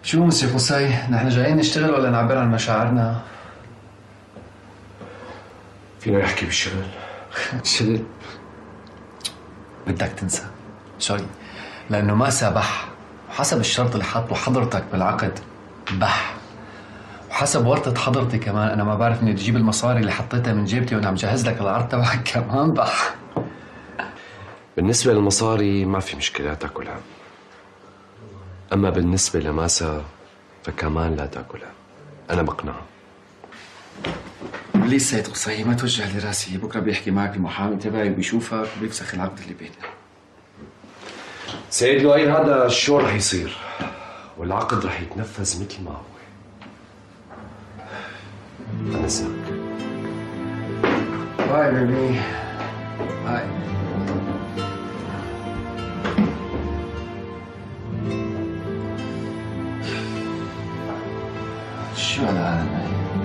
شو مسيو قصي؟ نحن جايين نشتغل ولا نعبر عن مشاعرنا؟ فينا نحكي بالشغل. شغل؟ بدك تنسى سوري، لأنه ما سابح، وحسب الشرط اللي حاطه حضرتك بالعقد بح، وحسب ورطة حضرتي كمان أنا ما بعرف إني تجيب المصاري اللي حطيتها من جيبتي وأنا عم جهز لك العرض تبعك كمان بح. بالنسبة للمصاري ما في مشكلة تاكلها، أما بالنسبة لماسا فكمان لا تاكلها، أنا بقنعها. بليز سيد قصي ما توجع لي راسي، بكره بيحكي معك المحامي تبعي وبيشوفك وبيفسخ العقد اللي بيننا. سيد لؤي هذا شو رح يصير؟ والعقد رح يتنفذ مثل ما هو. أنساك. باي بيبي باي. شو هالعالم هاي؟